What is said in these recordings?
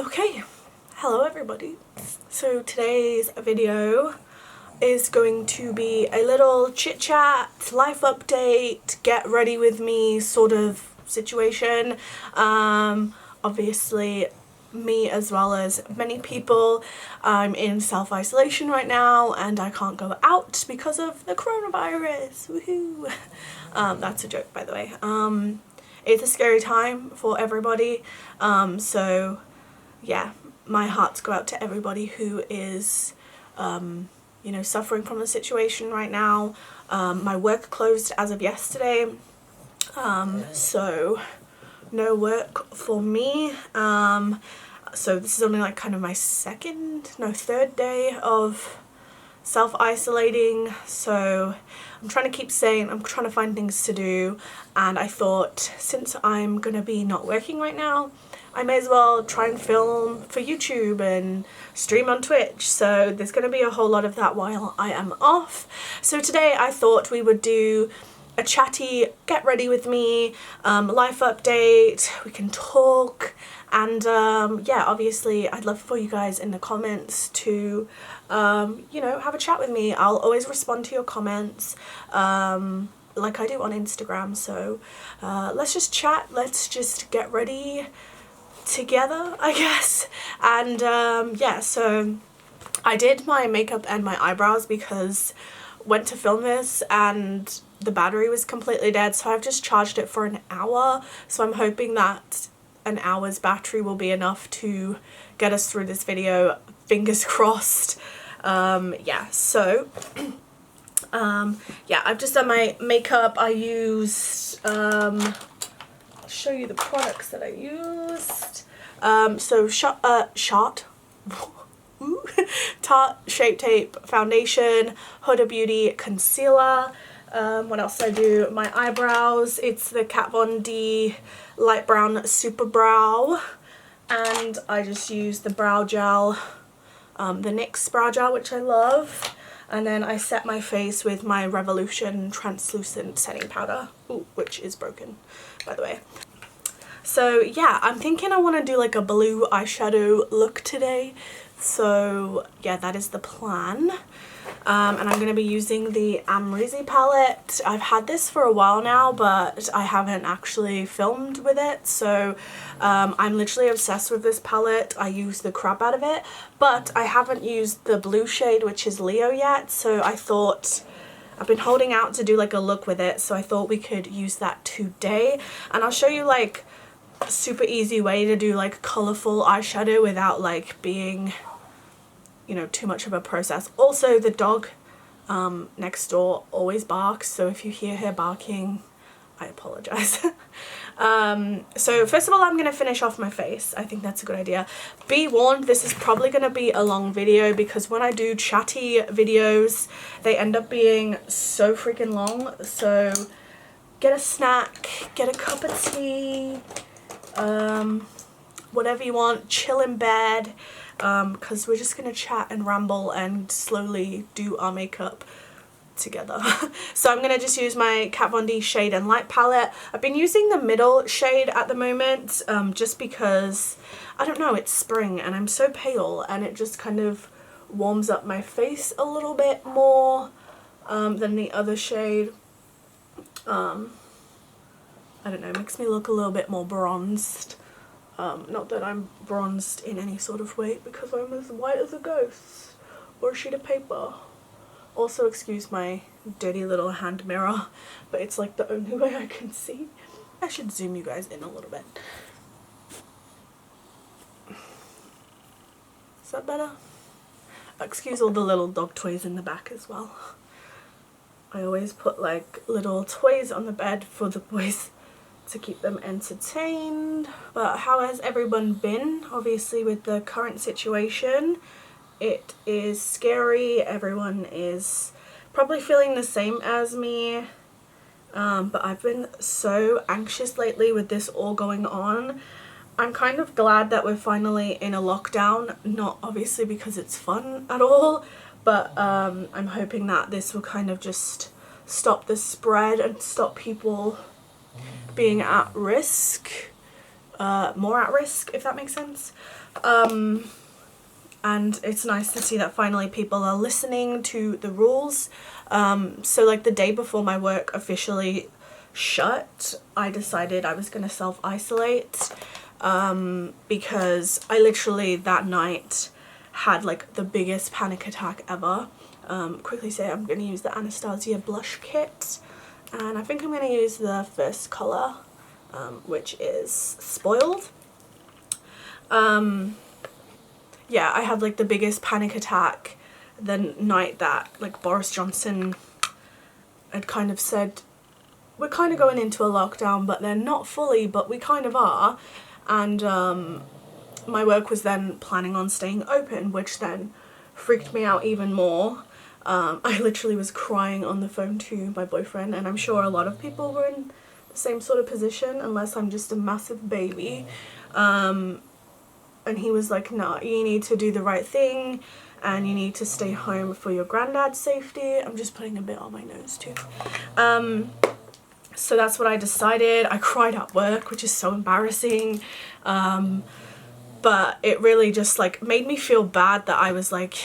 Okay, hello everybody. So today's video is going to be a little chit chat, life update, get ready with me sort of situation. Obviously me as well as many people, I'm in self-isolation right now and I can't go out because of the coronavirus. Woohoo! That's a joke, by the way. It's a scary time for everybody, so yeah, my hearts go out to everybody who is, you know, suffering from the situation right now. My work closed as of yesterday, so no work for me. So this is only like kind of my third day of self-isolating, so I'm trying to keep sane, I'm trying to find things to do, and I thought since I'm gonna be not working right now, I may as well try and film for YouTube and stream on Twitch, so there's going to be a whole lot of that while I am off. So today I thought we would do a chatty get ready with me, life update, we can talk, and yeah, obviously I'd love for you guys in the comments to you know, have a chat with me. I'll always respond to your comments like I do on Instagram, so let's just chat, let's just get ready together, I guess. And yeah, so I did my makeup and my eyebrows because went to film this and the battery was completely dead, so I've just charged it for an hour, so I'm hoping that an hour's battery will be enough to get us through this video, fingers crossed. Yeah, so yeah, I've just done my makeup. I used I'll show you the products that I used. So Tarte Shape Tape Foundation, Huda Beauty Concealer. What else did I do? My eyebrows, it's the Kat Von D Light Brown Super Brow, and I just used the brow gel, the NYX brow gel, which I love. And then I set my face with my Revolution Translucent Setting Powder, which is broken, by the way. So yeah, I'm thinking I want to do like a blue eyeshadow look today. So yeah, that is the plan. And I'm going to be using the Amrezy palette. I've had this for a while now, but I haven't actually filmed with it. So I'm literally obsessed with this palette. I use the crap out of it, but I haven't used the blue shade, which is Leo, yet. So I thought, I've been holding out to do like a look with it, so I thought we could use that today. And I'll show you like a super easy way to do like colourful eyeshadow without like being, you know, too much of a process. Also, the dog next door always barks, so if you hear her barking, I apologize. So first of all, I'm going to finish off my face. I think that's a good idea. Be warned, this is probably going to be a long video because when I do chatty videos, they end up being so freaking long. So get a snack, get a cup of tea, whatever you want, chill in bed, because we're just gonna chat and ramble and slowly do our makeup together. So I'm gonna just use my Kat Von D Shade and Light palette. I've been using the middle shade at the moment, just because, I don't know, it's spring and I'm so pale and it just kind of warms up my face a little bit more than the other shade. I don't know, makes me look a little bit more bronzed. Not that I'm bronzed in any sort of way because I'm as white as a ghost or a sheet of paper. Also, excuse my dirty little hand mirror, but it's like the only way I can see. I should zoom you guys in a little bit. Is that better? Excuse all the little dog toys in the back as well. I always put like little toys on the bed for the boys to keep them entertained. But how has everyone been? Obviously with the current situation, it is scary. Everyone is probably feeling the same as me, but I've been so anxious lately with this all going on. I'm kind of glad that we're finally in a lockdown, not obviously because it's fun at all, but I'm hoping that this will kind of just stop the spread and stop people being at risk. more at risk, if that makes sense. And it's nice to see that finally people are listening to the rules. So like the day before my work officially shut, I decided I was gonna self-isolate, because I literally that night had like the biggest panic attack ever. Quickly say I'm gonna use the Anastasia blush kit, and I think I'm gonna use the first colour, which is Spoiled. Yeah, I had like the biggest panic attack the night that like Boris Johnson had kind of said we're kind of going into a lockdown, but they're not fully, but we kind of are. And my work was then planning on staying open, which then freaked me out even more. I literally was crying on the phone to my boyfriend, and I'm sure a lot of people were in the same sort of position, unless I'm just a massive baby. And he was like, no, you need to do the right thing and you need to stay home for your granddad's safety. I'm just putting a bit on my nose too. So that's what I decided. I cried at work, which is so embarrassing. But it really just like made me feel bad that I was like,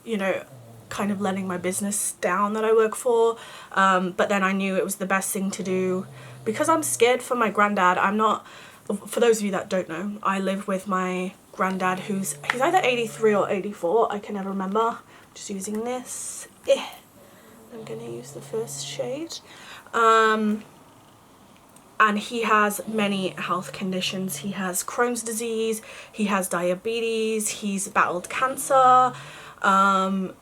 you know, kind of letting my business down that I work for. But then I knew it was the best thing to do because I'm scared for my granddad. I'm not... For those of you that don't know, I live with my granddad he's either 83 or 84, I can never remember. I'm just using this. I'm gonna use the first shade. And he has many health conditions. He has Crohn's disease, he has diabetes, he's battled cancer, and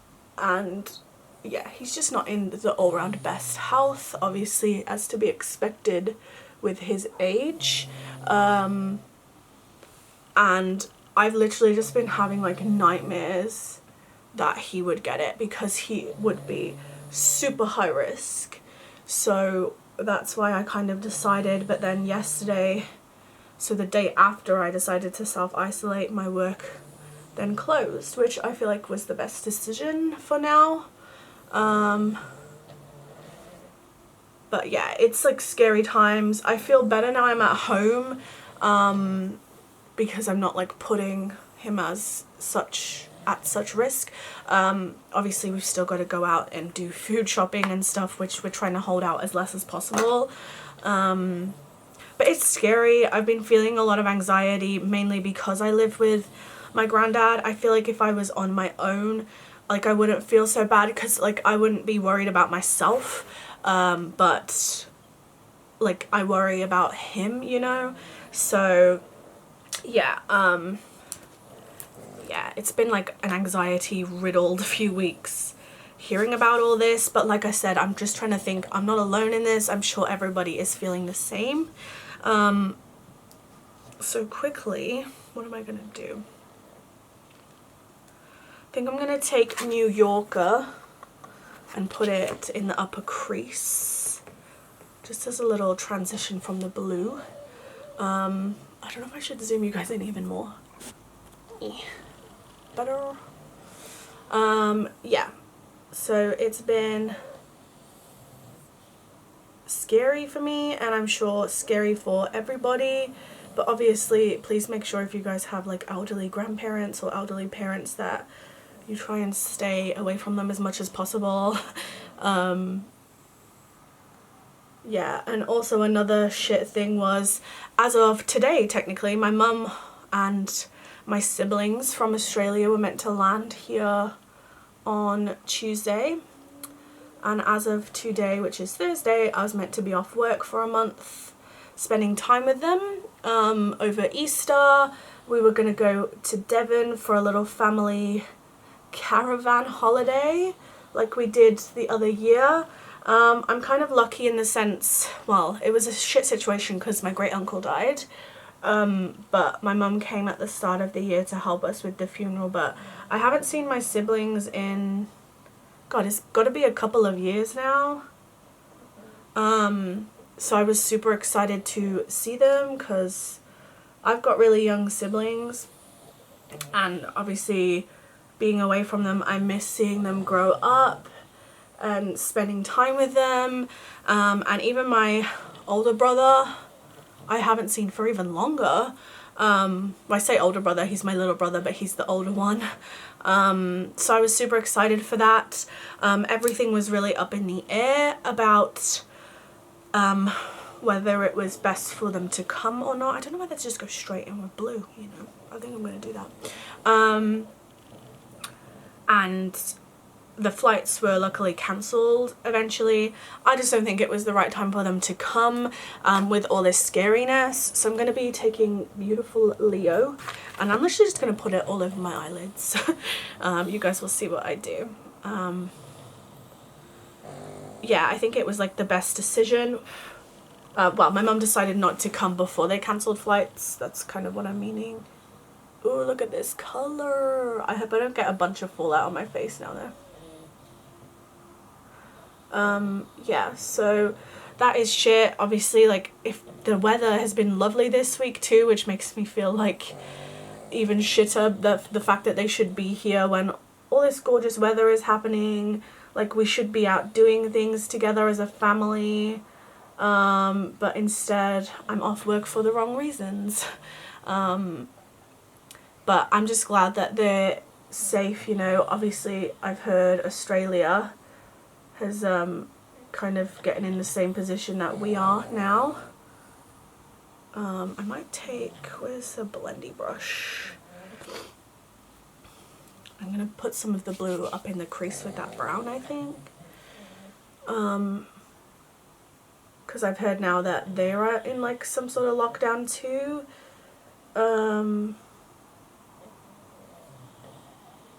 yeah, he's just not in the all-round best health, obviously, as to be expected with his age. And I've literally just been having like nightmares that he would get it because he would be super high risk. So that's why I kind of decided. But then yesterday, so the day after I decided to self-isolate, my work then closed, which I feel like was the best decision for now. But yeah, it's like scary times. I feel better now I'm at home, because I'm not like putting him as such at such risk. Obviously we've still got to go out and do food shopping and stuff, which we're trying to hold out as less as possible. But it's scary. I've been feeling a lot of anxiety, mainly because I live with my granddad. I feel like if I was on my own, like I wouldn't feel so bad because like I wouldn't be worried about myself. But like I worry about him, you know. So yeah, yeah, it's been like an anxiety riddled few weeks hearing about all this, but like I said, I'm just trying to think I'm not alone in this. I'm sure everybody is feeling the same. So quickly, what am I gonna do? I think I'm gonna take New Yorker and put it in the upper crease, just as a little transition from the blue. I don't know if I should zoom you guys in even more. Better. Yeah, so it's been scary for me, and I'm sure scary for everybody, but obviously please make sure if you guys have like elderly grandparents or elderly parents that you try and stay away from them as much as possible. Yeah, and also another shit thing was, as of today technically, my mum and my siblings from Australia were meant to land here on Tuesday, and as of today, which is Thursday, I was meant to be off work for a month spending time with them. Over Easter we were gonna go to Devon for a little family caravan holiday like we did the other year. I'm kind of lucky in the sense, well, it was a shit situation because my great uncle died, but my mum came at the start of the year to help us with the funeral. But I haven't seen my siblings in, God, it's got to be a couple of years now. So I was super excited to see them because I've got really young siblings, and obviously being away from them, I miss seeing them grow up and spending time with them. And even my older brother, I haven't seen for even longer. I say older brother, he's my little brother, but he's the older one. So I was super excited for that. Everything was really up in the air about whether it was best for them to come or not. I don't know whether to just go straight in with blue, you know. I think I'm going to do that. And the flights were luckily cancelled eventually. I just don't think it was the right time for them to come with all this scariness. So I'm going to be taking Beautiful Leo, and I'm literally just going to put it all over my eyelids. You guys will see what I do. Yeah, I think it was like the best decision. Well, my mum decided not to come before they cancelled flights. That's kind of what I'm meaning. Oh, look at this colour. I hope I don't get a bunch of fallout on my face now though. Yeah, so that is shit. Obviously, like, if the weather has been lovely this week too, which makes me feel like even shitter, the fact that they should be here when all this gorgeous weather is happening. Like, we should be out doing things together as a family, but instead I'm off work for the wrong reasons. But I'm just glad that they're safe, you know. Obviously I've heard Australia has kind of getting in the same position that we are now. I might take, where's the blendy brush? I'm going to put some of the blue up in the crease with that brown, I think. Because I've heard now that they're in like some sort of lockdown too.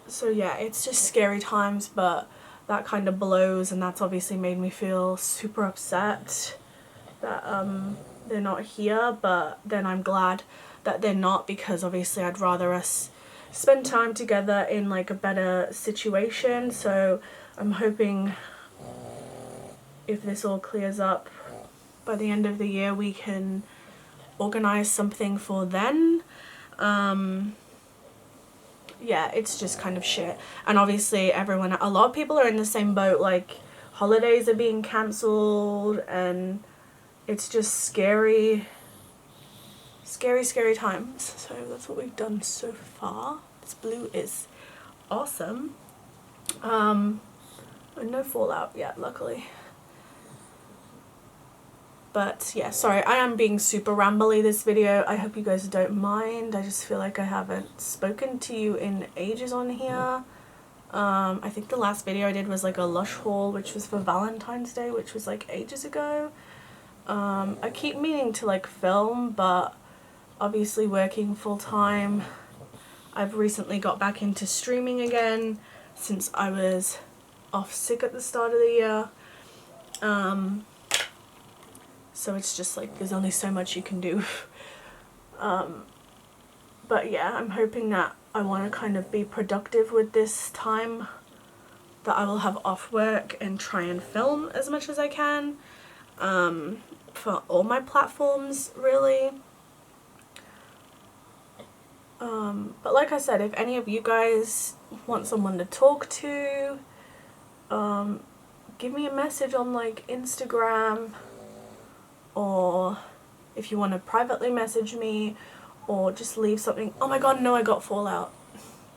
So yeah, it's just scary times, but that kind of blows, and that's obviously made me feel super upset that they're not here. But then I'm glad that they're not, because obviously I'd rather us spend time together in like a better situation. So I'm hoping if this all clears up by the end of the year, we can organize something for then. Yeah, it's just kind of shit. And obviously a lot of people are in the same boat, like holidays are being cancelled, and it's just scary times. So that's what we've done so far. This blue is awesome. No fallout yet, luckily. But yeah, sorry, I am being super rambly this video. I hope you guys don't mind. I just feel like I haven't spoken to you in ages on here. I think the last video I did was like a Lush haul, which was for Valentine's Day, which was like ages ago. I keep meaning to like film, but obviously working full time. I've recently got back into streaming again since I was off sick at the start of the year. So it's just like there's only so much you can do. But yeah, I'm hoping that I want to kind of be productive with this time that I will have off work and try and film as much as I can for all my platforms, really. But like I said, if any of you guys want someone to talk to, give me a message on like Instagram, or if you want to privately message me, or just leave something. Oh my god, no, I got fallout.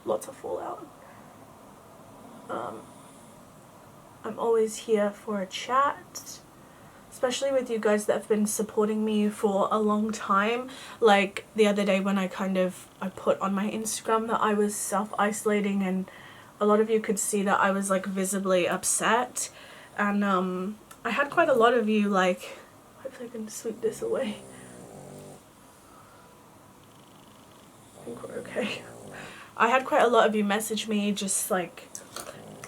Lots of fallout. I'm always here for a chat, especially with you guys that have been supporting me for a long time. Like the other day when I put on my Instagram that I was self-isolating, and a lot of you could see that I was like visibly upset, and I had quite a lot of you like, hopefully I can sweep this away. I think we're okay. I had quite a lot of you message me just like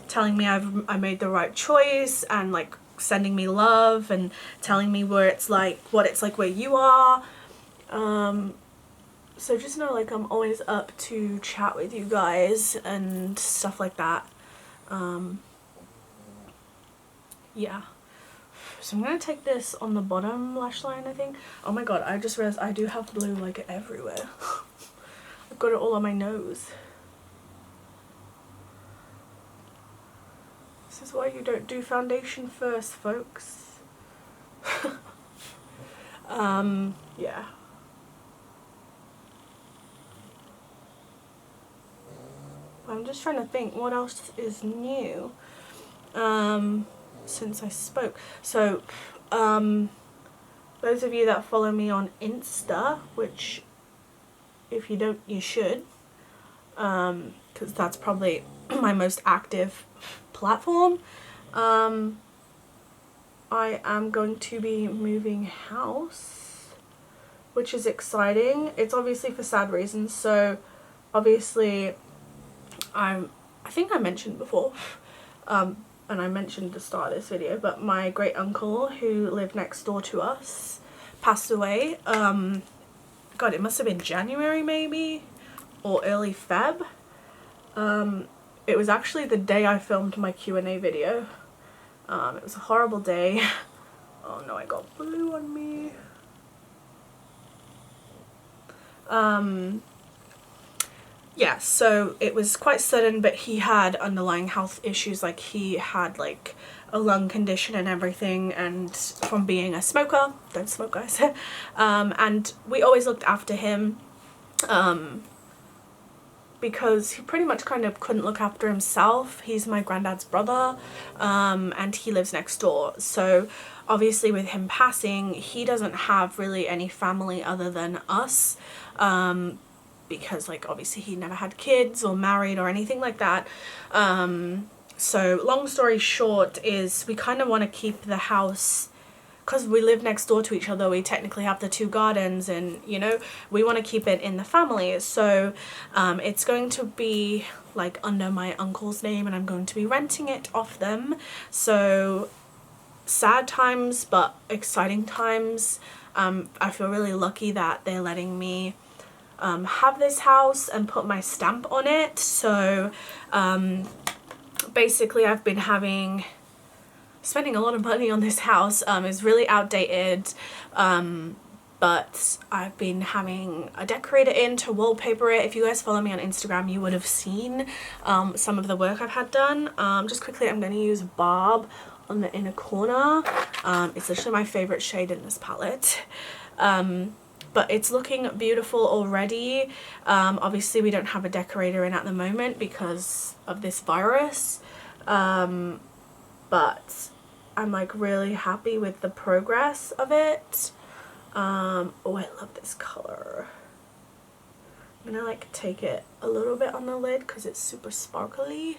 telling me I made the right choice, and like sending me love and telling me what it's like where you are. So just know like I'm always up to chat with you guys and stuff like that. Yeah. So I'm going to take this on the bottom lash line, I think. Oh my god, I just realized I do have blue like everywhere. I've got it all on my nose. This is why you don't do foundation first, folks. yeah. I'm just trying to think what else is new since I spoke. So those of you that follow me on Insta, which if you don't, you should, because that's probably my most active platform. I am going to be moving house, which is exciting. It's obviously for sad reasons. So obviously I think I mentioned before, and I mentioned at the start of this video, but my great uncle who lived next door to us passed away. God, it must have been January maybe, or early Feb. It was actually the day I filmed my Q&A video. It was a horrible day. Oh no, I got blue on me. Yeah, so it was quite sudden, but he had underlying health issues. Like, he had like a lung condition and everything, and from being a smoker, don't smoke guys, and we always looked after him, because he pretty much kind of couldn't look after himself. He's my granddad's brother, and he lives next door. So obviously with him passing, he doesn't have really any family other than us, because like obviously he never had kids or married or anything like that. So long story short is we kind of want to keep the house, because we live next door to each other. We technically have the 2 gardens, and you know, we want to keep it in the family. So it's going to be like under my uncle's name, and I'm going to be renting it off them. So sad times but exciting times. I feel really lucky that they're letting me have this house and put my stamp on it. So basically I've been spending a lot of money on this house. It's really outdated, but I've been having a decorator in to wallpaper it. If you guys follow me on Instagram, you would have seen some of the work I've had done. Just quickly, I'm going to use Barb on the inner corner. It's literally my favorite shade in this palette. But it's looking beautiful already. Obviously we don't have a decorator in at the moment because of this virus, but I'm like really happy with the progress of it. Oh, I love this color. I'm gonna like take it a little bit on the lid because it's super sparkly.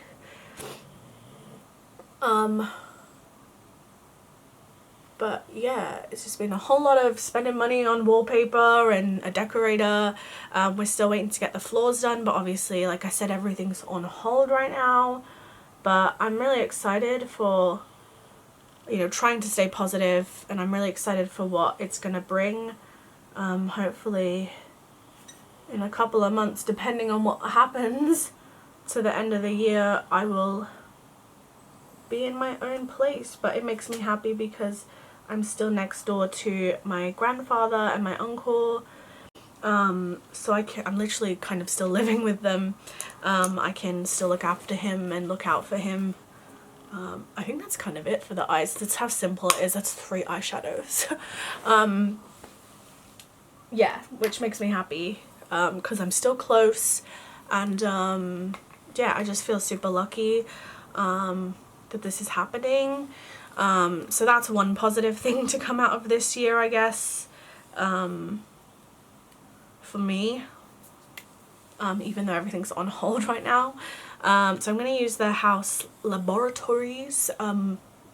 But yeah, it's just been a whole lot of spending money on wallpaper and a decorator. We're still waiting to get the floors done, but obviously, like I said, everything's on hold right now. But I'm really excited for, you know, trying to stay positive, and I'm really excited for what it's gonna bring. Hopefully in a couple of months, depending on what happens to the end of the year, I will be in my own place. But it makes me happy because I'm still next door to my grandfather and my uncle, so I'm literally kind of still living with them. I can still look after him and look out for him. I think that's kind of it for the eyes. That's how simple it is. That's 3 eyeshadows. Yeah, which makes me happy, because I'm still close, and yeah, I just feel super lucky that this is happening. So that's one positive thing to come out of this year, I guess, for me, even though everything's on hold right now. So I'm going to use the House Laboratories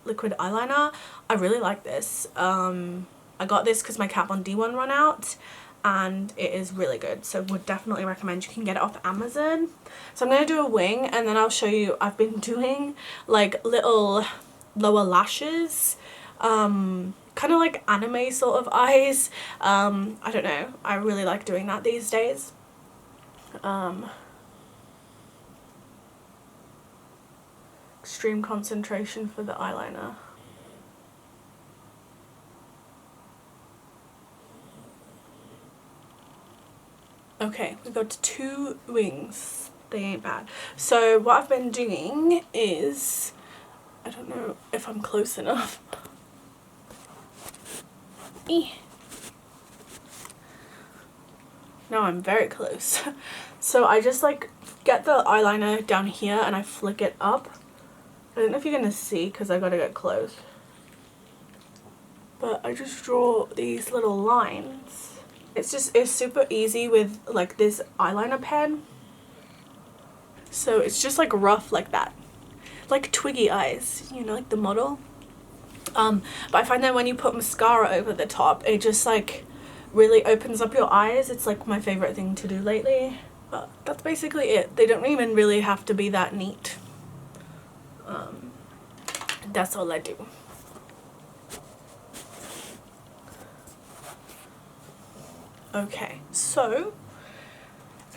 liquid eyeliner. I really like this. I got this because my Kat Von D one ran out, and it is really good, so would definitely recommend. You can get it off Amazon. So I'm going to do a wing, and then I'll show you. I've been doing like little lower lashes, kind of like anime sort of eyes. I don't know, I really like doing that these days. Extreme concentration for the eyeliner. Okay, we got 2 wings. They ain't bad. So what I've been doing is, I don't know if I'm close enough. now I'm very close. So I just like get the eyeliner down here and I flick it up. I don't know if you're gonna see because I gotta get close. But I just draw these little lines. It's super easy with like this eyeliner pen. So it's just like rough like that. Like Twiggy eyes, you know, like the model. But I find that when you put mascara over the top, it just like really opens up your eyes. It's like my favorite thing to do lately. But that's basically it. They don't even really have to be that neat. That's all I do. Okay, so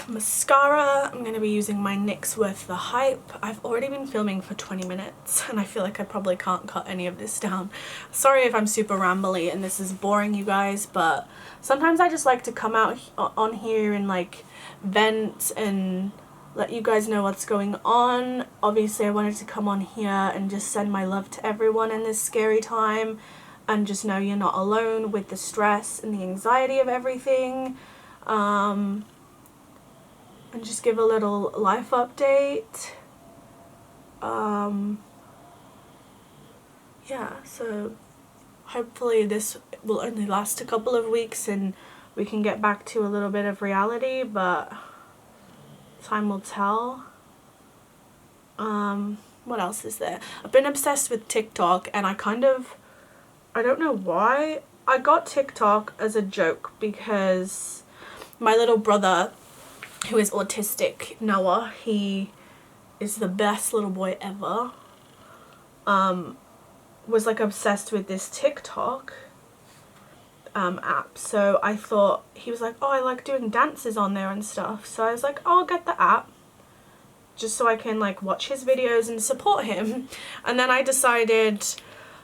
mascara, I'm going to be using my NYX Worth the Hype. I've already been filming for 20 minutes and I feel like I probably can't cut any of this down. Sorry if I'm super rambly and this is boring, you guys, but sometimes I just like to come out on here and like vent and let you guys know what's going on. Obviously I wanted to come on here and just send my love to everyone in this scary time and just know you're not alone with the stress and the anxiety of everything. And just give a little life update. Yeah, so hopefully this will only last a couple of weeks and we can get back to a little bit of reality, but time will tell. What else is there? I've been obsessed with TikTok and I don't know why. I got TikTok as a joke because my little brother, who is autistic, Noah, he is the best little boy ever, was like obsessed with this TikTok app. So I thought, he was like, oh, I like doing dances on there and stuff. So I was like, oh, I'll get the app just so I can like watch his videos and support him. And then I decided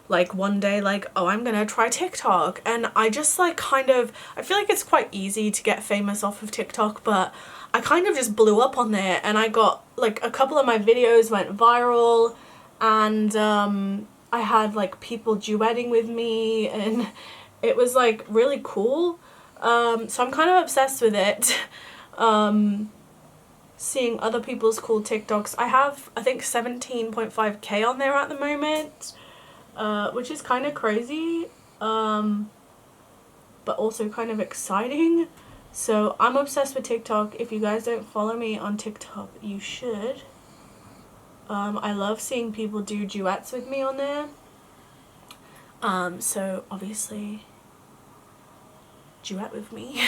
like one day like, oh, I'm gonna try TikTok. And I just like I feel like it's quite easy to get famous off of TikTok, but I kind of just blew up on there and I got like a couple of my videos went viral and I had like people duetting with me and it was like really cool. So I'm kind of obsessed with it. Seeing other people's cool TikToks. I have I think 17.5k on there at the moment, which is kind of crazy, but also kind of exciting. So I'm obsessed with TikTok. If you guys don't follow me on TikTok, you should. I love seeing people do duets with me on there. So obviously duet with me.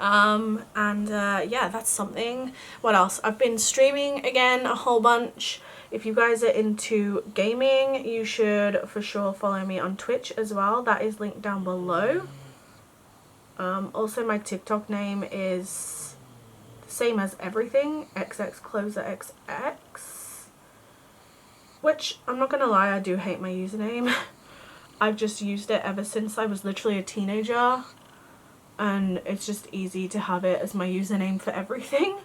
Yeah, that's something. What else? I've been streaming again a whole bunch. If you guys are into gaming, you should for sure follow me on Twitch as well. That is linked down below. Also my TikTok name is the same as everything, xxchlozaahxx, which I'm not gonna lie, I do hate my username. I've just used it ever since I was literally a teenager and it's just easy to have it as my username for everything,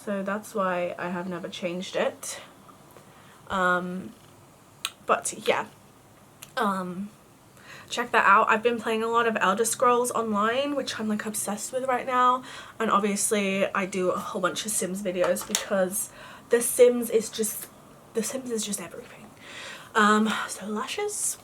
so that's why I have never changed it. But yeah, check that out. I've been playing a lot of Elder Scrolls Online, which I'm like obsessed with right now, and obviously I do a whole bunch of Sims videos because The Sims is just everything. So lashes.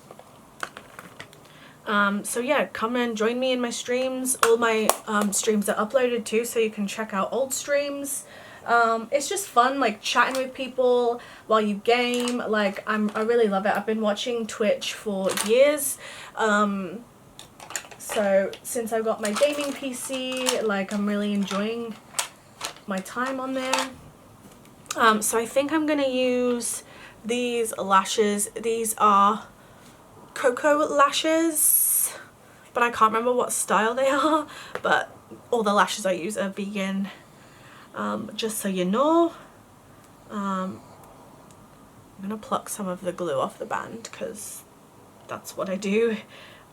So yeah, come and join me in my streams. All my streams are uploaded too, so you can check out old streams. It's just fun, like chatting with people while you game. Like I really love it. I've been watching Twitch for years. So since I got my gaming PC, like I'm really enjoying my time on there. So I think I'm gonna use these lashes. These are Cocoa lashes, but I can't remember what style they are, but all the lashes I use are vegan, just so you know. I'm gonna pluck some of the glue off the band because that's what I do.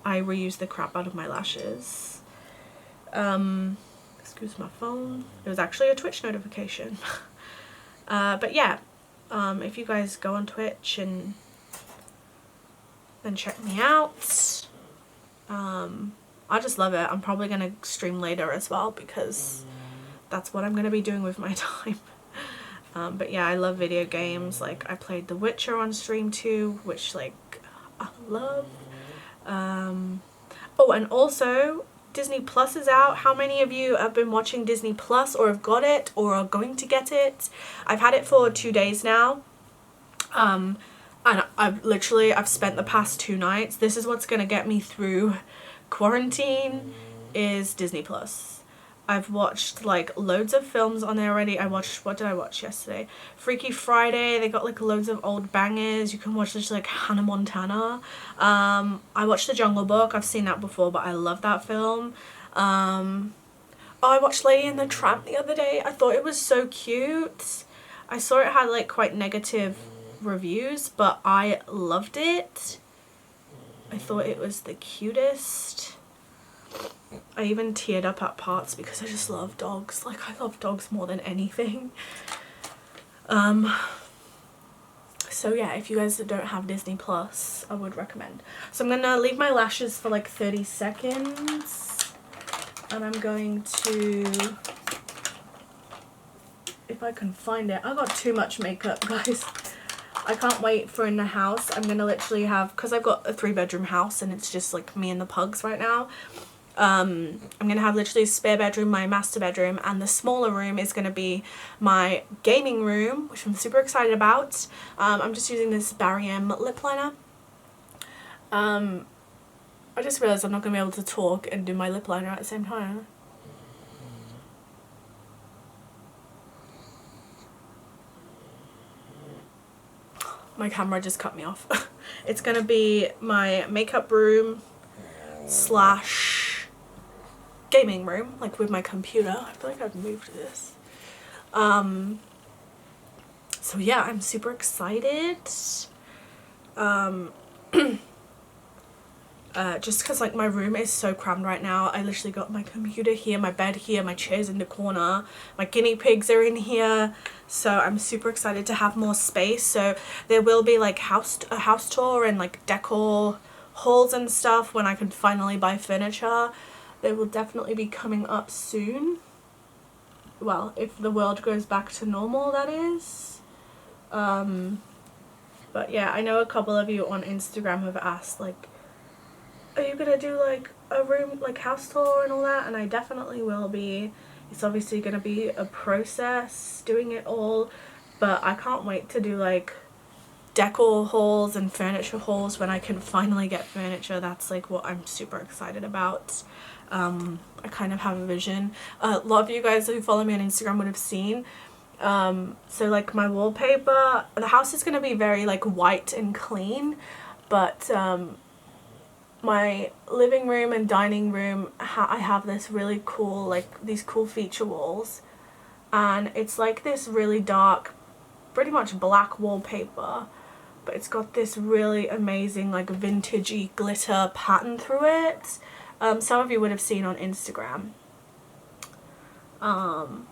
I reuse the crap out of my lashes. Excuse my phone. It was actually a Twitch notification. But yeah, if you guys go on Twitch and then check me out. I just love it. I'm probably gonna stream later as well because that's what I'm gonna be doing with my time. But yeah, I love video games. Like, I played The Witcher on stream too, which like I love. Oh, and also Disney Plus is out. How many of you have been watching Disney Plus or have got it or are going to get it? I've had it for 2 days now. And I've spent the past 2 nights. This is what's gonna get me through quarantine, is Disney Plus. I've watched like loads of films on there already. What did I watch yesterday? Freaky Friday. They got like loads of old bangers. You can watch this like Hannah Montana. I watched The Jungle Book. I've seen that before, but I love that film. Oh, I watched Lady and the Tramp the other day. I thought it was so cute. I saw it had like quite negative reviews, but I loved it. I thought it was the cutest. I even teared up at parts because I just love dogs. Like, I love dogs more than anything. So yeah, if you guys don't have Disney Plus, I would recommend. So I'm gonna leave my lashes for like 30 seconds. And I'm going to, if I can find it. I got too much makeup, guys. I can't wait for in the house. I'm gonna literally have, because I've got a 3-bedroom house and it's just like me and the pugs right now. I'm gonna have literally a spare bedroom, my master bedroom, and the smaller room is gonna be my gaming room, which I'm super excited about. I'm just using this Barry M lip liner. I just realized I'm not gonna be able to talk and do my lip liner at the same time. My camera just cut me off. It's gonna be my makeup room slash gaming room, like with my computer. I feel like I've moved this. So yeah, I'm super excited. Just because like my room is so crammed right now. I literally got my computer here, my bed here, my chair's in the corner, my guinea pigs are in here. So I'm super excited to have more space. So there will be like a house tour and like decor hauls and stuff when I can finally buy furniture. They will definitely be coming up soon. Well, if the world goes back to normal, that is. But yeah, I know a couple of you on Instagram have asked like, are you gonna do like a room, like house tour and all that? And I definitely will be. It's obviously gonna be a process doing it all, but I can't wait to do like decor hauls and furniture hauls when I can finally get furniture. That's like what I'm super excited about. I kind of have a vision. A lot of you guys who follow me on Instagram would have seen. So like my wallpaper, the house is going to be very like white and clean, but my living room and dining room, I have this really cool, like these cool feature walls, and it's like this really dark, pretty much black wallpaper, but it's got this really amazing like vintagey glitter pattern through it. Some of you would have seen on Instagram. And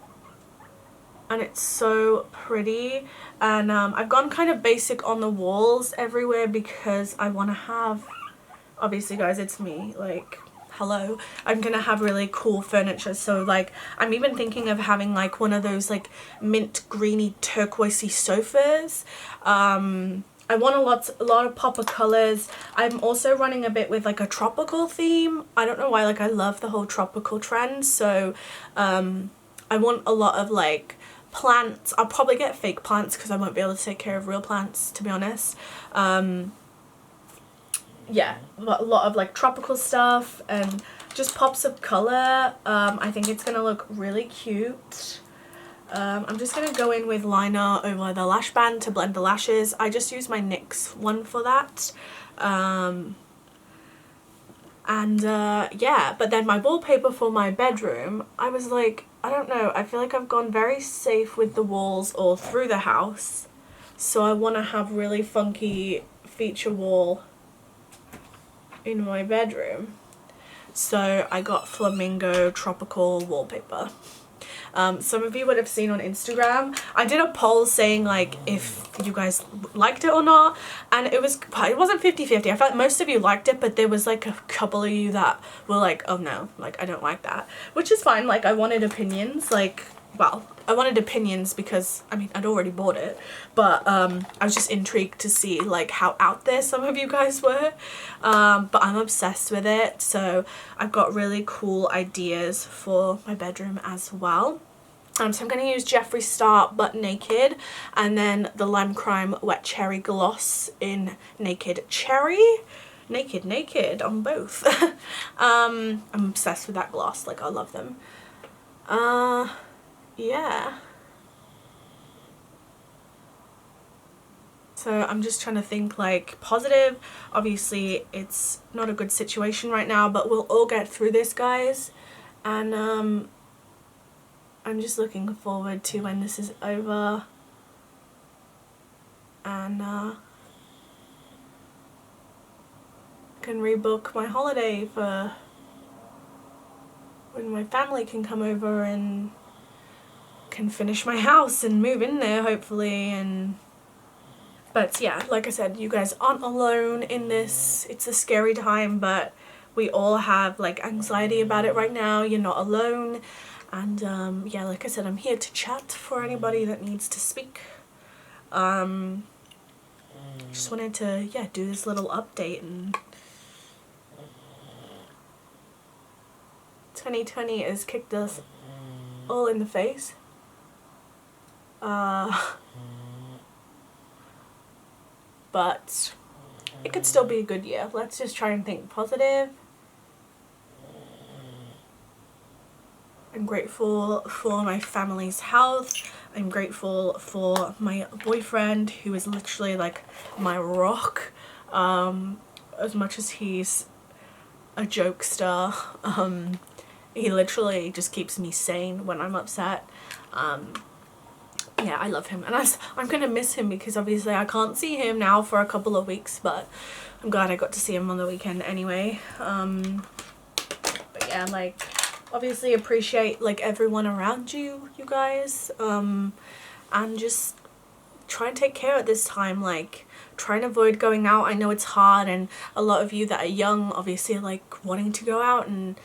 it's so pretty. And I've gone kind of basic on the walls everywhere because I want to have, obviously guys, it's me, like, hello. I'm gonna have really cool furniture. So like, I'm even thinking of having like one of those like mint greeny turquoisey sofas. I want a lot of pop of colors. I'm also running a bit with like a tropical theme. I don't know why, like I love the whole tropical trend. So I want a lot of like plants. I'll probably get fake plants because I won't be able to take care of real plants, to be honest. Yeah, a lot of like tropical stuff and just pops of color. I think it's gonna look really cute. I'm just going to go in with liner over the lash band to blend the lashes. I just use my NYX one for that. Yeah, but then my wallpaper for my bedroom, I was like, I don't know, I feel like I've gone very safe with the walls all through the house. So I want to have really funky feature wall in my bedroom. So I got flamingo tropical wallpaper. Some of you would have seen on Instagram, I did a poll saying like if you guys liked it or not, and it wasn't 50-50. I felt like most of you liked it, but there was like a couple of you that were like, oh no, like I don't like that, which is fine. Like I wanted opinions, like, well, I wanted opinions because, I mean, I'd already bought it, but I was just intrigued to see like how out there some of you guys were, but I'm obsessed with it, so I've got really cool ideas for my bedroom as well. So I'm going to use Jeffree Star Butt Naked, and then the Lime Crime Wet Cherry Gloss in Naked Cherry. Naked on both. I'm obsessed with that gloss, like I love them. Yeah. So I'm just trying to think like positive. Obviously it's not a good situation right now, but we'll all get through this, guys. And I'm just looking forward to when this is over. And can rebook my holiday for when my family can come over and can finish my house and move in there hopefully. And but yeah, like I said, you guys aren't alone in this. It's a scary time, but we all have like anxiety about it right now. You're not alone. And yeah, like I said, I'm here to chat for anybody that needs to speak. Just wanted to, yeah, do this little update. And 2020 has kicked us all in the face. But it could still be a good year. Let's just try and think positive. I'm grateful for my family's health. I'm grateful for my boyfriend, who is literally like my rock. As much as he's a jokester, he literally just keeps me sane when I'm upset. Yeah, I love him, and I'm gonna miss him because obviously I can't see him now for a couple of weeks, but I'm glad I got to see him on the weekend anyway. But yeah, like, obviously appreciate like everyone around you guys, and just try and take care at this time. Like, try and avoid going out. I know it's hard, and a lot of you that are young obviously like wanting to go out and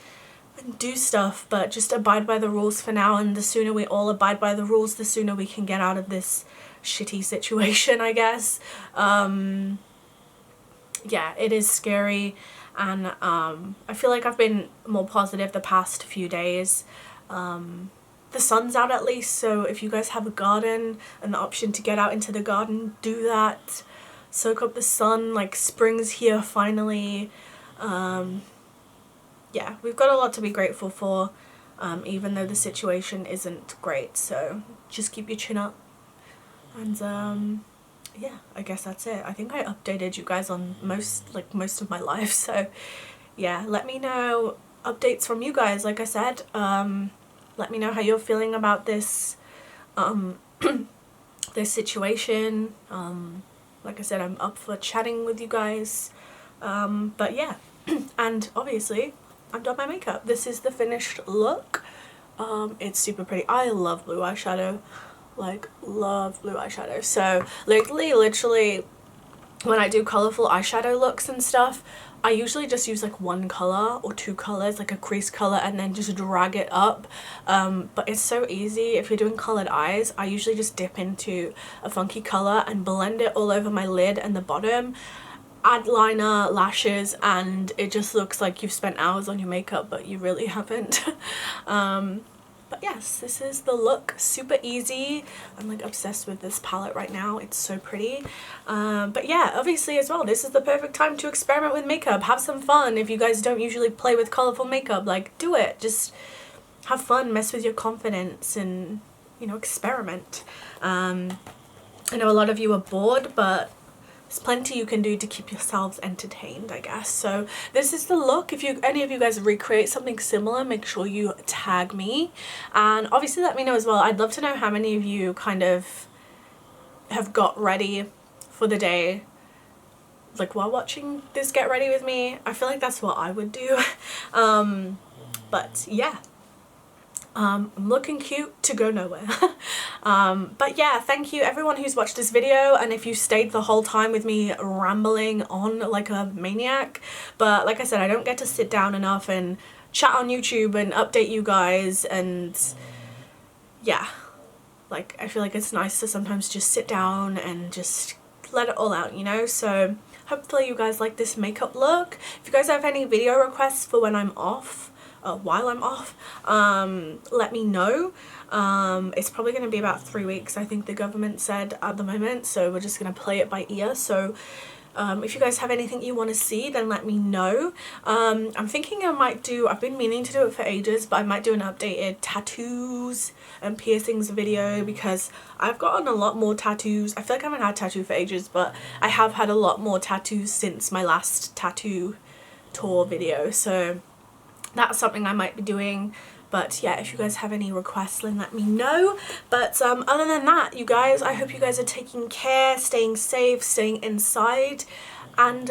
do stuff, but just abide by the rules for now, and the sooner we all abide by the rules, the sooner we can get out of this shitty situation, I guess. Yeah, it is scary, and I feel like I've been more positive the past few days. The sun's out at least, so if you guys have a garden and the option to get out into the garden, do that. Soak up the sun, like spring's here finally. Yeah, we've got a lot to be grateful for, even though the situation isn't great, so just keep your chin up. And yeah, I guess that's it. I think I updated you guys on most of my life, so yeah, let me know updates from you guys. Like I said, let me know how you're feeling about this this situation. Like I said, I'm up for chatting with you guys, but yeah. And obviously I've done my makeup. This is the finished look. It's super pretty. I love blue eyeshadow, like love blue eyeshadow. So literally when I do colorful eyeshadow looks and stuff, I usually just use like one color or two colors, like a crease color, and then just drag it up. But it's so easy. If you're doing colored eyes, I usually just dip into a funky color and blend it all over my lid and the bottom, add liner, lashes, and it just looks like you've spent hours on your makeup, but you really haven't. But yes, this is the look. Super easy. I'm like obsessed with this palette right now. It's so pretty. But yeah, obviously as well, this is the perfect time to experiment with makeup. Have some fun. If you guys don't usually play with colorful makeup, like, do it. Just have fun, mess with your confidence, and, you know, experiment. I know a lot of you are bored, but there's plenty you can do to keep yourselves entertained, I guess. So this is the look. If any of you guys recreate something similar, make sure you tag me, and obviously let me know as well. I'd love to know how many of you kind of have got ready for the day, like while watching this get ready with me. I feel like that's what I would do. But yeah, I'm looking cute to go nowhere. But yeah, thank you everyone who's watched this video, and if you stayed the whole time with me rambling on like a maniac. But like I said, I don't get to sit down enough and chat on YouTube and update you guys, and yeah, like I feel like it's nice to sometimes just sit down and just let it all out, you know? So hopefully you guys like this makeup look. If you guys have any video requests for when I'm off, while I'm off, let me know. It's probably going to be about 3 weeks, I think the government said at the moment, so we're just going to play it by ear. So if you guys have anything you want to see, then let me know. I'm thinking I might do, I've been meaning to do it for ages, but I might do an updated tattoos and piercings video, because I've gotten a lot more tattoos. I feel like I haven't had a tattoo for ages, but I have had a lot more tattoos since my last tattoo tour video, so that's something I might be doing. But yeah, if you guys have any requests, then let me know. But other than that, you guys, I hope you guys are taking care, staying safe, staying inside, and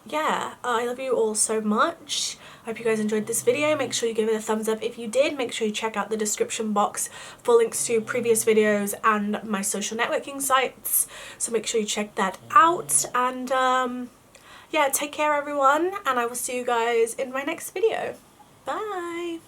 yeah, I love you all so much. I hope you guys enjoyed this video. Make sure you give it a thumbs up if you did. Make sure you check out the description box for links to previous videos and my social networking sites, so make sure you check that out. And yeah, take care everyone, and I will see you guys in my next video. Bye!